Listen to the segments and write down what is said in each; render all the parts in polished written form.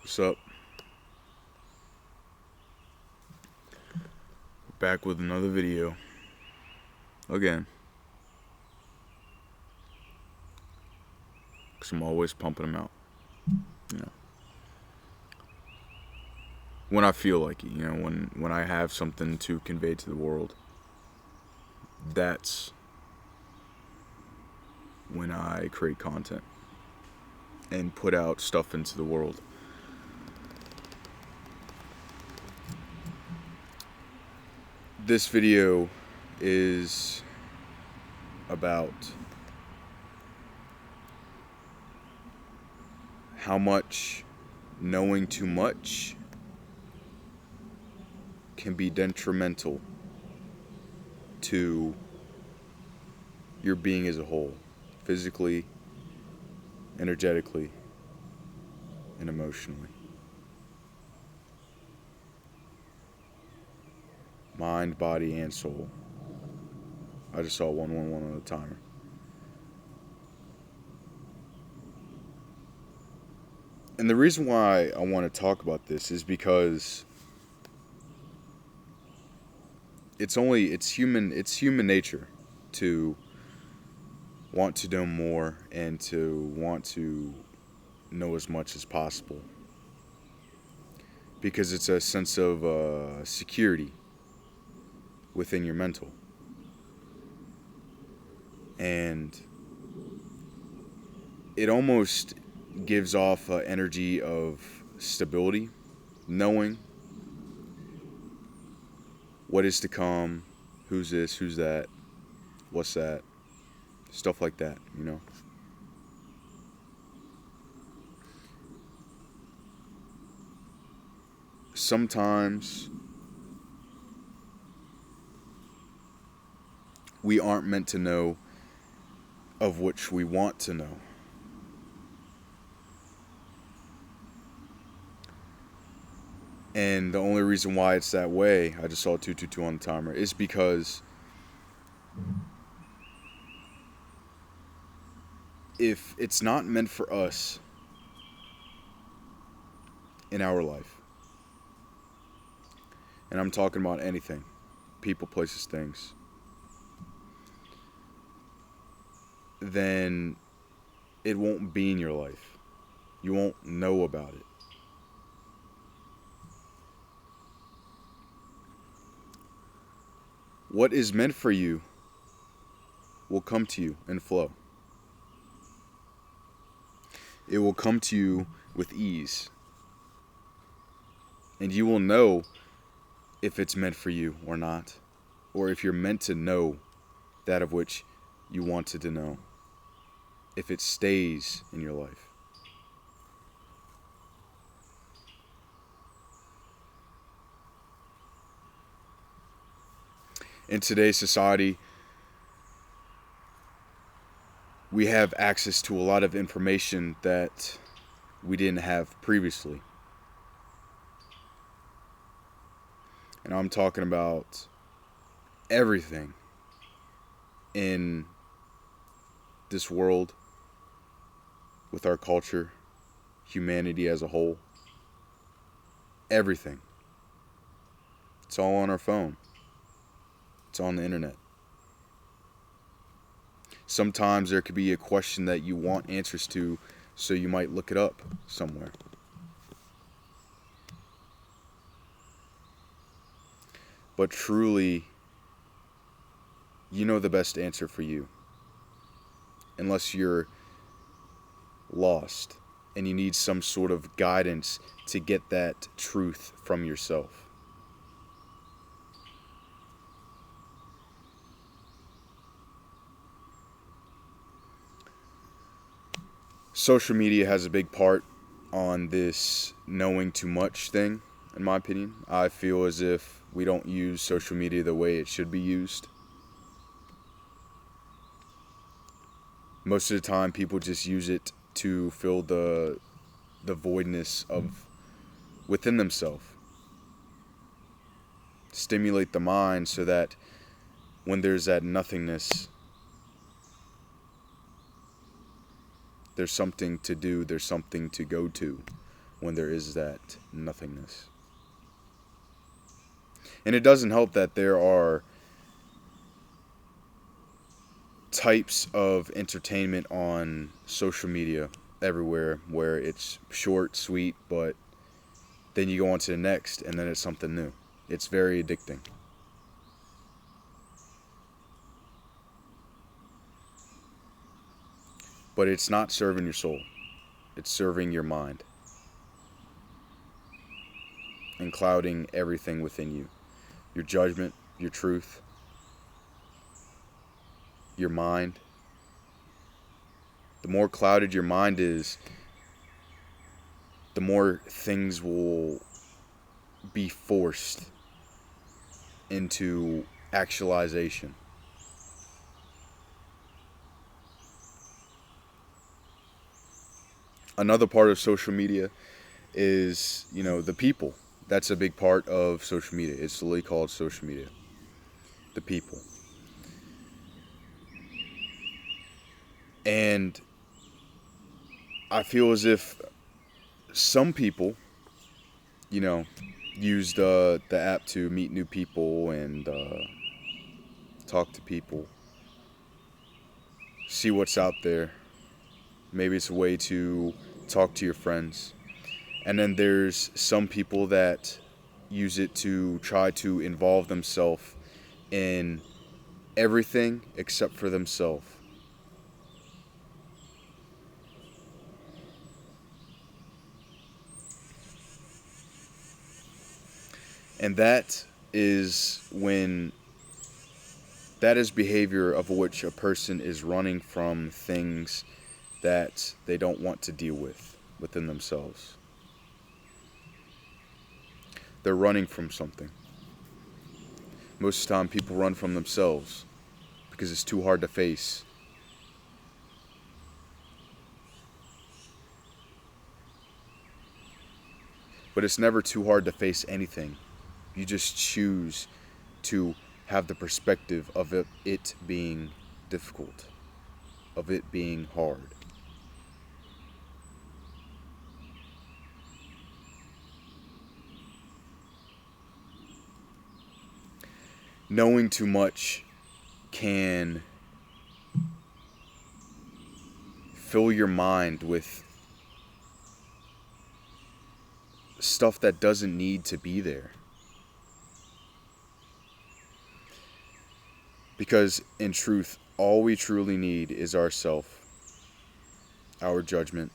What's up? Back with another video. Again. Because I'm always pumping them out. You know. When I feel like it, when I have something to convey to the world. That's when I create content and put out stuff into the world. This video is about how much knowing too much can be detrimental to your being as a whole, physically, energetically, and emotionally. Mind, body, and soul. I just saw 111 on the timer. And the reason why I want to talk about this is because it's human nature to want to know more and to want to know as much as possible, because it's a sense of security within your mental, and it almost gives off an energy of stability, knowing what is to come, who's this, who's that, what's that, stuff like that, Sometimes we aren't meant to know of which we want to know. And the only reason why it's that way, I just saw 222 on the timer, is because if it's not meant for us in our life, and I'm talking about anything, people, places, things, then it won't be in your life. You won't know about it. What is meant for you will come to you in flow. It will come to you with ease. And you will know if it's meant for you or not, or if you're meant to know that of which you wanted to know, if it stays in your life. In today's society, we have access to a lot of information that we didn't have previously. And I'm talking about everything in this world, with our culture, humanity as a whole. Everything. It's all on our phone. It's on the internet. Sometimes there could be a question that you want answers to, so you might look it up somewhere. But truly, you know the best answer for you. Unless you're lost and you need some sort of guidance to get that truth from yourself. Social media has a big part on this knowing too much thing, in my opinion. I feel as if we don't use social media the way it should be used. Most of the time, people just use it to fill the voidness of within themselves. Stimulate the mind so that when there's that nothingness, there's something to do, there's something to go to. when there is that nothingness. And it doesn't help that there are types of entertainment on social media everywhere where it's short, sweet, but then you go on to the next and then it's something new. It's very addicting. But it's not serving your soul. It's serving your mind and clouding everything within you. Your judgment, your truth, your mind. The more clouded your mind is, the more things will be forced into actualization. Another part of social media is, the people. That's a big part of social media. It's literally called social media. The people. And I feel as if some people, use the app to meet new people and talk to people, see what's out there. Maybe it's a way to talk to your friends. And then there's some people that use it to try to involve themselves in everything except for themselves. And that is behavior of which a person is running from things that they don't want to deal with within themselves. They're running from something. Most of the time people run from themselves because it's too hard to face. But it's never too hard to face anything. You just choose to have the perspective of it being difficult, of it being hard. Knowing too much can fill your mind with stuff that doesn't need to be there. Because in truth, all we truly need is ourself, our judgment,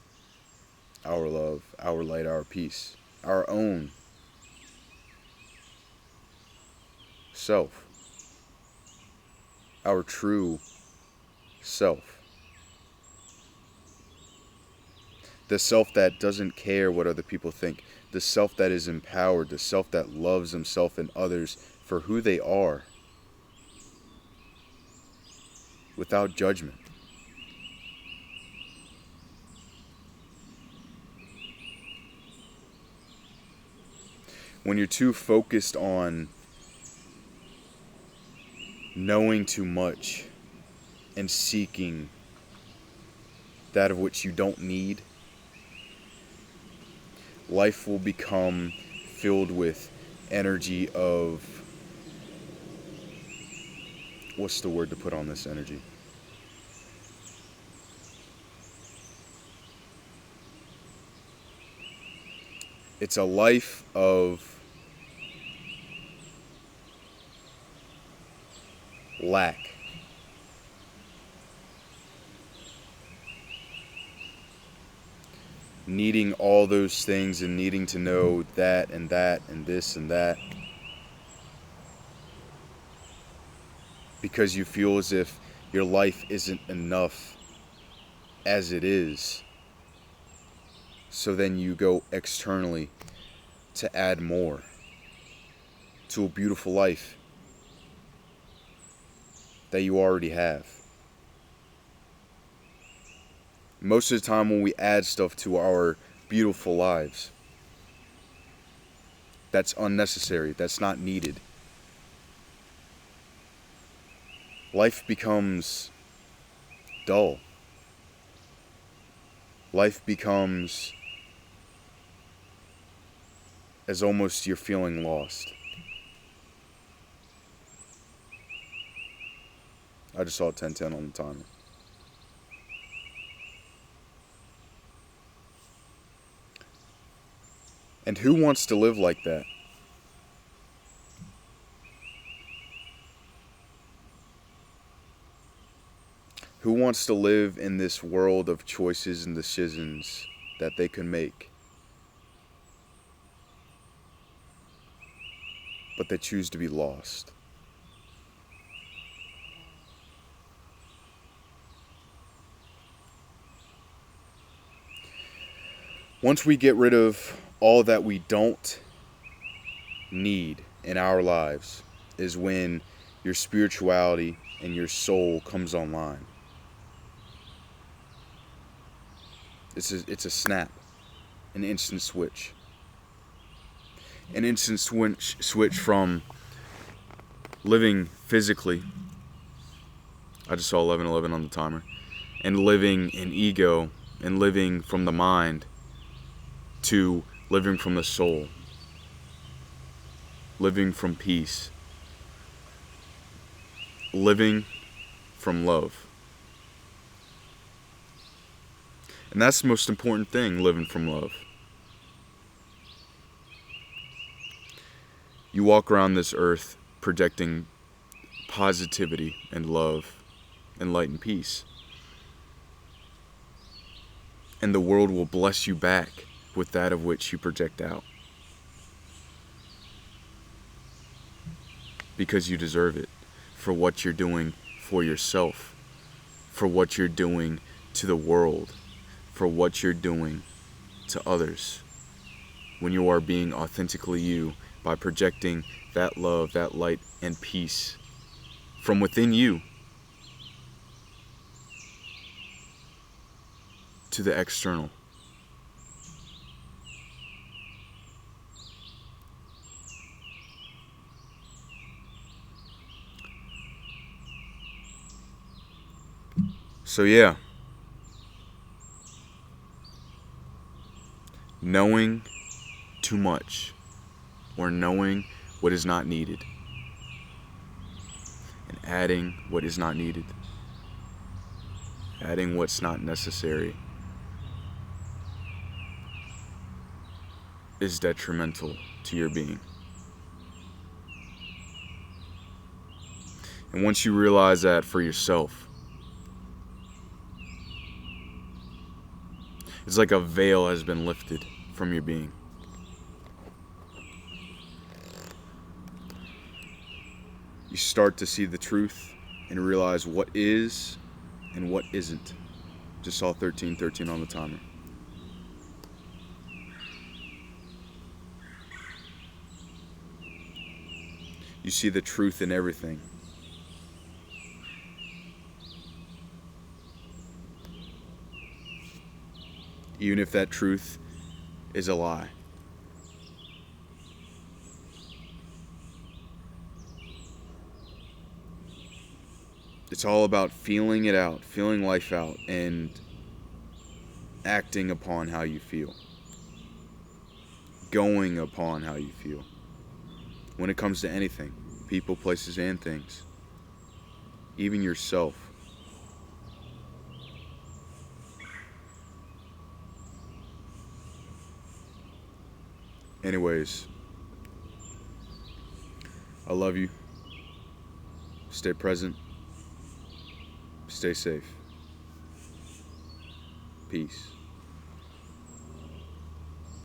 our love, our light, our peace, our own self, our true self. The self that doesn't care what other people think, the self that is empowered, the self that loves himself and others for who they are, without judgment. When you're too focused on knowing too much and seeking that of which you don't need, life will become filled with energy of, what's the word to put on this energy? It's a life of lack. Needing all those things and needing to know that and this and that. Because you feel as if your life isn't enough as it is. So then you go externally to add more to a beautiful life that you already have. Most of the time when we add stuff to our beautiful lives, that's unnecessary, that's not needed. Life becomes dull. Life becomes as almost you're feeling lost. I just saw 10:10 on the timer. And who wants to live like that? Who wants to live in this world of choices and decisions that they can make, but they choose to be lost? Once we get rid of all that we don't need in our lives is when your spirituality and your soul comes online. It's a snap, an instant switch. An instant switch from living physically, I just saw 11:11 on the timer, and living in ego and living from the mind to living from the soul, living from peace, living from love. And that's the most important thing, living from love. You walk around this earth projecting positivity and love and light and peace. And the world will bless you back with that of which you project out. Because you deserve it for what you're doing for yourself, for what you're doing to the world, for what you're doing to others. When you are being authentically you by projecting that love, that light, and peace from within you to the external. So yeah, knowing too much or knowing what is not needed and adding what is not needed, adding what's not necessary is detrimental to your being. And once you realize that for yourself, it's like a veil has been lifted from your being. You start to see the truth and realize what is and what isn't. Just saw 13:13 on the timer. You see the truth in everything. Even if that truth is a lie. It's all about feeling it out, feeling life out, and acting upon how you feel. Going upon how you feel. When it comes to anything, people, places, and things. Even yourself. Anyways, I love you. Stay present. Stay safe. Peace.